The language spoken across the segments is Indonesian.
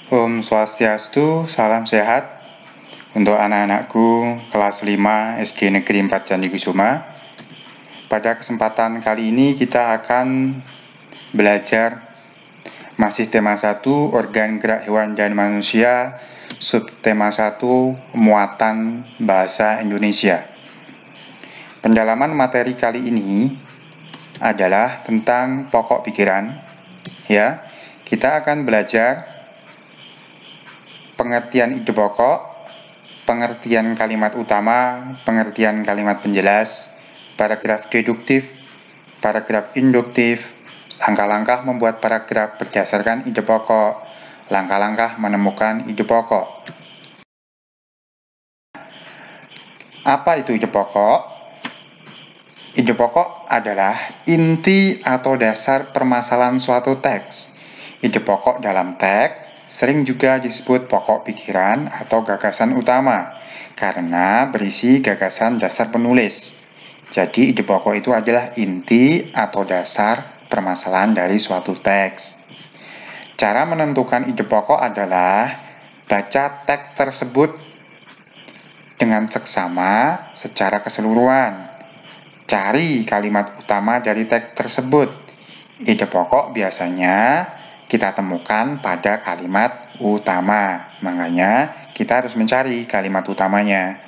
Om Swastiastu, salam sehat untuk anak-anakku kelas 5 SD Negeri 4 Candi Kusuma. Pada kesempatan kali ini kita akan belajar masih tema 1 organ gerak hewan dan manusia, subtema 1 muatan bahasa Indonesia. Pendalaman materi kali ini adalah tentang pokok pikiran. Ya, kita akan belajar pengertian ide pokok, pengertian kalimat utama, pengertian kalimat penjelas, paragraf deduktif, paragraf induktif, langkah-langkah membuat paragraf berdasarkan ide pokok, langkah-langkah menemukan ide pokok. Apa itu ide pokok? Ide pokok adalah inti atau dasar permasalahan suatu teks. Ide pokok dalam teks sering juga disebut pokok pikiran atau gagasan utama karena berisi gagasan dasar penulis. Jadi ide pokok itu adalah inti atau dasar permasalahan dari suatu teks. Cara menentukan ide pokok adalah baca teks tersebut dengan seksama secara keseluruhan. Cari kalimat utama dari teks tersebut. Ide pokok biasanya kita temukan pada kalimat utama. Makanya kita harus mencari kalimat utamanya.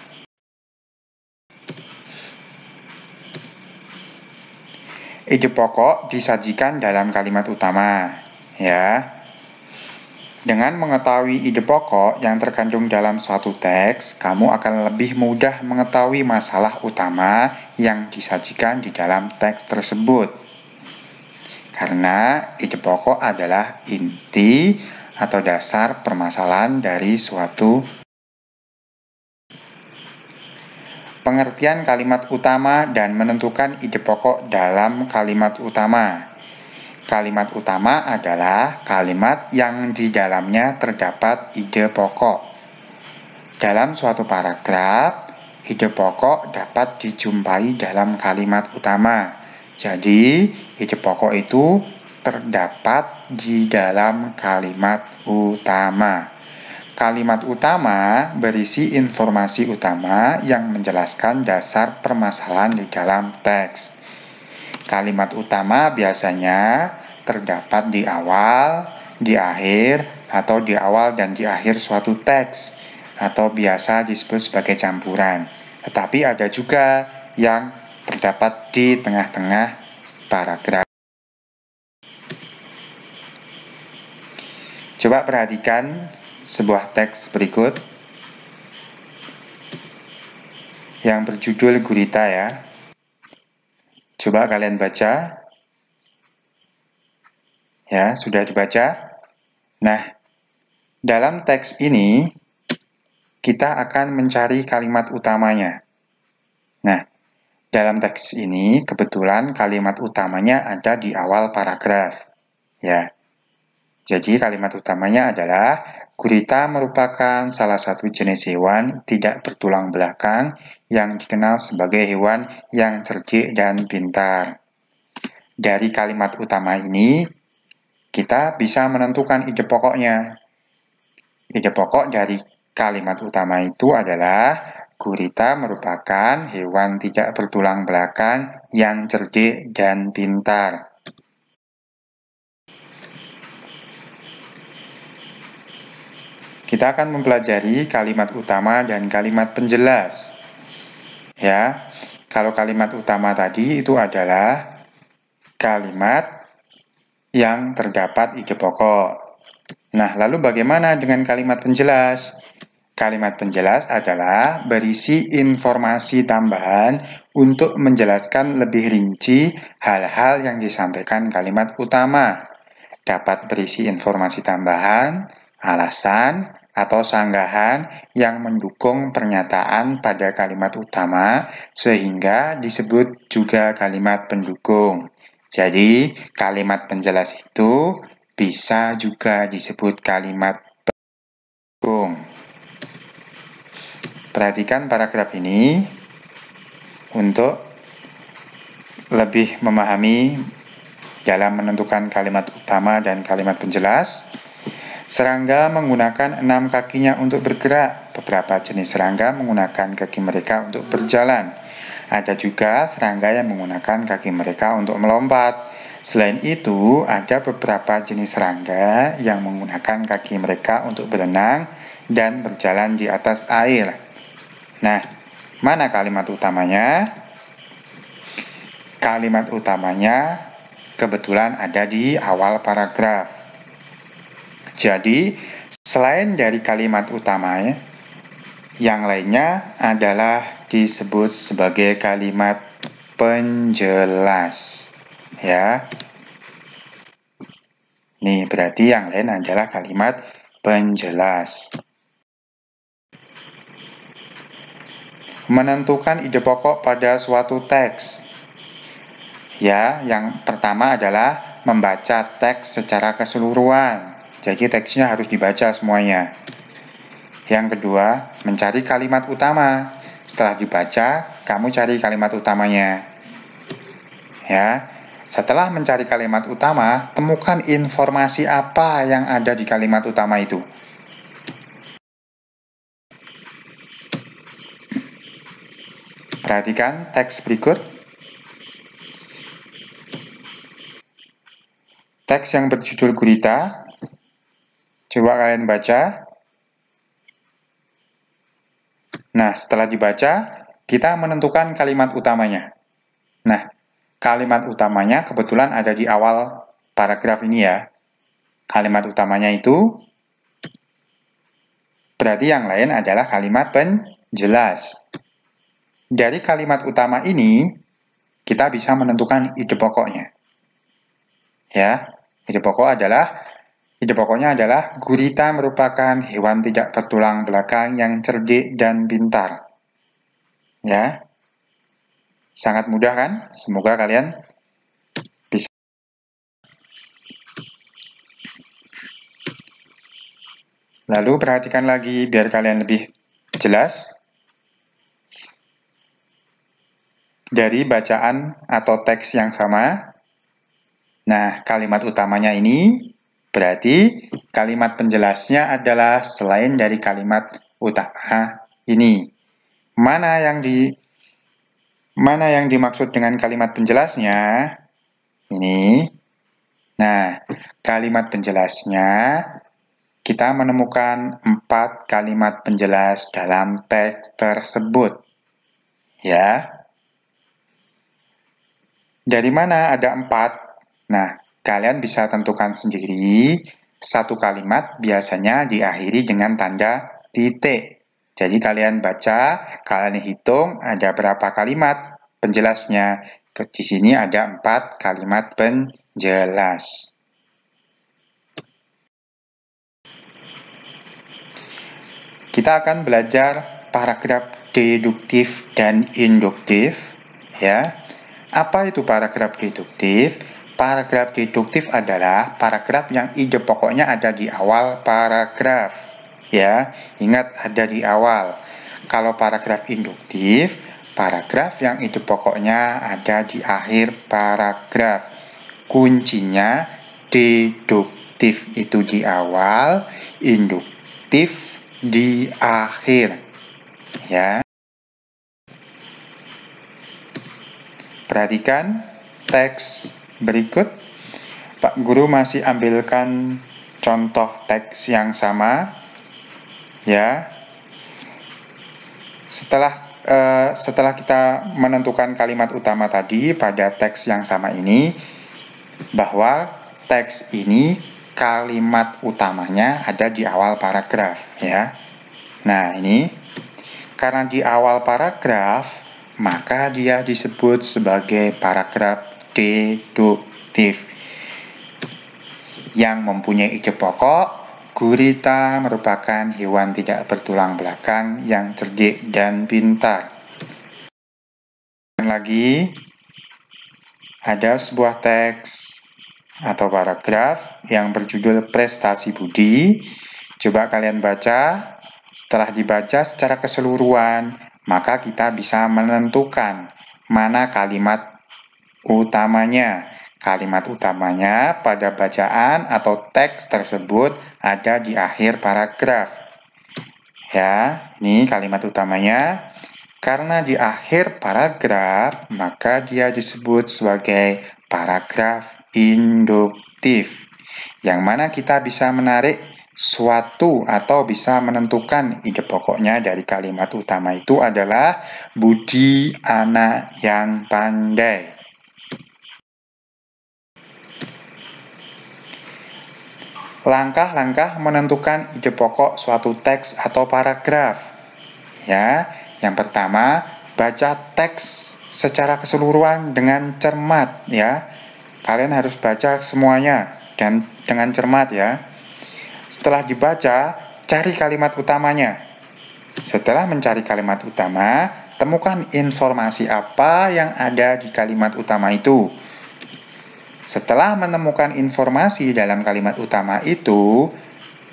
Ide pokok disajikan dalam kalimat utama, ya. Dengan mengetahui ide pokok yang terkandung dalam suatu teks, kamu akan lebih mudah mengetahui masalah utama yang disajikan di dalam teks tersebut. Karena ide pokok adalah inti atau dasar permasalahan dari suatu. Pengertian kalimat utama dan menentukan ide pokok dalam kalimat utama. Kalimat utama adalah kalimat yang di dalamnya terdapat ide pokok. Dalam suatu paragraf, ide pokok dapat dijumpai dalam kalimat utama. Jadi, ide pokok itu terdapat di dalam kalimat utama. Kalimat utama berisi informasi utama yang menjelaskan dasar permasalahan di dalam teks. Kalimat utama biasanya terdapat di awal, di akhir, atau di awal dan di akhir suatu teks, atau biasa disebut sebagai campuran. Tetapi ada juga yang terdapat di tengah-tengah paragraf. Coba perhatikan sebuah teks berikut yang berjudul Gurita, ya. Coba kalian baca. Ya, sudah dibaca? Nah, dalam teks ini kita akan mencari kalimat utamanya. Nah, dalam teks ini kebetulan kalimat utamanya ada di awal paragraf. Ya. Jadi kalimat utamanya adalah gurita merupakan salah satu jenis hewan tidak bertulang belakang yang dikenal sebagai hewan yang cerdik dan pintar. Dari kalimat utama ini kita bisa menentukan ide pokoknya. Ide pokok dari kalimat utama itu adalah gurita merupakan hewan tidak bertulang belakang yang cerdik dan pintar. Kita akan mempelajari kalimat utama dan kalimat penjelas. Ya, kalau kalimat utama tadi itu adalah kalimat yang terdapat ide pokok. Nah, lalu bagaimana dengan kalimat penjelas? Kalimat penjelas adalah berisi informasi tambahan untuk menjelaskan lebih rinci hal-hal yang disampaikan kalimat utama. Dapat berisi informasi tambahan, alasan, atau sanggahan yang mendukung pernyataan pada kalimat utama sehingga disebut juga kalimat pendukung. Jadi, kalimat penjelas itu bisa juga disebut kalimat pendukung. Perhatikan paragraf ini untuk lebih memahami dalam menentukan kalimat utama dan kalimat penjelas. Serangga menggunakan 6 kakinya untuk bergerak. Beberapa jenis serangga menggunakan kaki mereka untuk berjalan. Ada juga serangga yang menggunakan kaki mereka untuk melompat. Selain itu, ada beberapa jenis serangga yang menggunakan kaki mereka untuk berenang dan berjalan di atas air. Nah, mana kalimat utamanya? Kalimat utamanya kebetulan ada di awal paragraf. Jadi, selain dari kalimat utamanya, yang lainnya adalah disebut sebagai kalimat penjelas. Ya. Nih, berarti yang lain adalah kalimat penjelas. Menentukan ide pokok pada suatu teks. Ya, yang pertama adalah membaca teks secara keseluruhan. Jadi teksnya harus dibaca semuanya. Yang kedua, mencari kalimat utama. Setelah dibaca, kamu cari kalimat utamanya. Ya. Setelah mencari kalimat utama, temukan informasi apa yang ada di kalimat utama itu. Perhatikan teks berikut. Teks yang berjudul gurita. Coba kalian baca. Nah, setelah dibaca, kita menentukan kalimat utamanya. Nah, kalimat utamanya kebetulan ada di awal paragraf ini ya. Kalimat utamanya itu berarti yang lain adalah kalimat penjelas. Dari kalimat utama ini, kita bisa menentukan ide pokoknya. Ya, ide pokoknya adalah gurita merupakan hewan tidak bertulang belakang yang cerdik dan pintar. Ya, sangat mudah kan? Semoga kalian bisa. Lalu perhatikan lagi biar kalian lebih jelas. Dari bacaan atau teks yang sama. Nah, kalimat utamanya ini berarti kalimat penjelasnya adalah selain dari kalimat utama ini. Mana yang dimaksud dengan kalimat penjelasnya? Ini. Nah, kalimat penjelasnya kita menemukan 4 kalimat penjelas dalam teks tersebut. Ya. Dari mana ada 4? Nah, kalian bisa tentukan sendiri. Satu kalimat biasanya diakhiri dengan tanda titik. Jadi kalian baca, kalian hitung ada berapa kalimat penjelasnya. Di sini ada 4 kalimat penjelas. Kita akan belajar paragraf deduktif dan induktif. Ya. Apa itu paragraf deduktif? Paragraf deduktif adalah paragraf yang ide pokoknya ada di awal paragraf. Ya, ingat ada di awal. Kalau paragraf induktif, paragraf yang ide pokoknya ada di akhir paragraf. Kuncinya deduktif itu di awal, induktif di akhir. Ya. Perhatikan teks berikut. Pak Guru masih ambilkan contoh teks yang sama. Ya. Setelah kita menentukan kalimat utama tadi pada teks yang sama ini, bahwa teks ini kalimat utamanya ada di awal paragraf. Ya. Nah, ini karena di awal paragraf, maka dia disebut sebagai paragraf deduktif yang mempunyai ide pokok. Gurita merupakan hewan tidak bertulang belakang yang cerdik dan pintar. Dan lagi ada sebuah teks atau paragraf yang berjudul prestasi budi. Coba kalian baca. Setelah dibaca secara keseluruhan, maka kita bisa menentukan mana kalimat utamanya. Kalimat utamanya pada bacaan atau teks tersebut ada di akhir paragraf. Ya, ini kalimat utamanya. Karena di akhir paragraf, maka dia disebut sebagai paragraf induktif. Yang mana kita bisa menarik suatu atau bisa menentukan ide pokoknya dari kalimat utama itu adalah Budi anak yang pandai. Langkah-langkah menentukan ide pokok suatu teks atau paragraf. Ya, yang pertama, baca teks secara keseluruhan dengan cermat ya. Kalian harus baca semuanya dan dengan cermat ya. Setelah dibaca, cari kalimat utamanya. Setelah mencari kalimat utama, temukan informasi apa yang ada di kalimat utama itu. Setelah menemukan informasi dalam kalimat utama itu,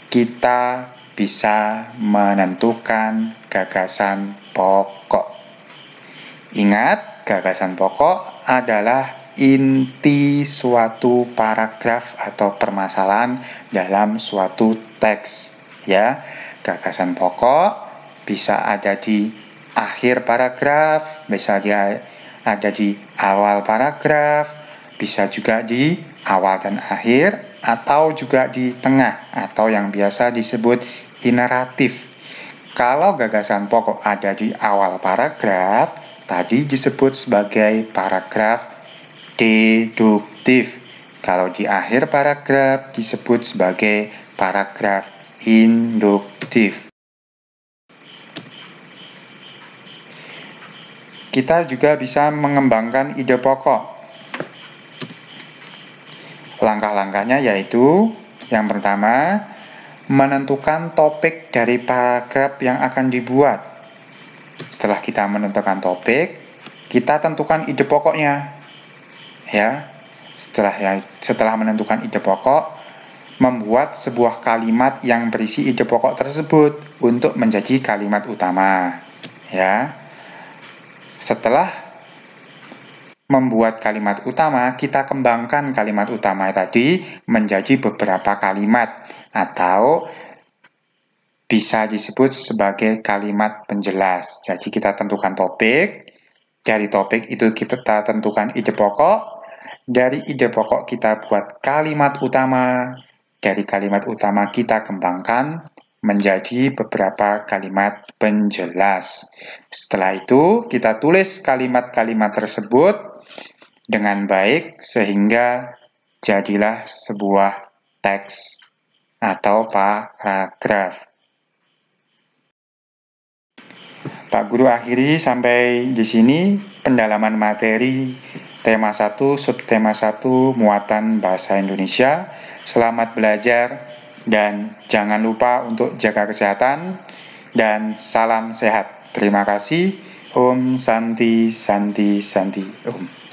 kita bisa menentukan gagasan pokok. Ingat, gagasan pokok adalah inti suatu paragraf atau permasalahan dalam suatu teks. Ya, gagasan pokok bisa ada di akhir paragraf, bisa ada di awal paragraf, bisa juga di awal dan akhir, atau juga di tengah, atau yang biasa disebut ineratif. Kalau gagasan pokok ada di awal paragraf, tadi disebut sebagai paragraf deduktif. Kalau di akhir paragraf disebut sebagai paragraf induktif. Kita juga bisa mengembangkan ide pokok. Langkah-langkahnya yaitu yang pertama, menentukan topik dari paragraf yang akan dibuat. Setelah kita menentukan topik, kita tentukan ide pokoknya. Ya, setelah menentukan ide pokok, membuat sebuah kalimat yang berisi ide pokok tersebut untuk menjadi kalimat utama. Ya, setelah membuat kalimat utama, kita kembangkan kalimat utama tadi menjadi beberapa kalimat atau bisa disebut sebagai kalimat penjelas. Jadi kita tentukan topik, dari topik itu kita tentukan ide pokok, dari ide pokok kita buat kalimat utama, dari kalimat utama kita kembangkan menjadi beberapa kalimat penjelas. Setelah itu kita tulis kalimat-kalimat tersebut dengan baik sehingga jadilah sebuah teks atau paragraf. Pak Guru akhiri sampai di sini pendalaman materi tema 1 subtema 1 muatan bahasa Indonesia. Selamat belajar dan jangan lupa untuk jaga kesehatan dan salam sehat. Terima kasih. Om Santi Santi Santi Om.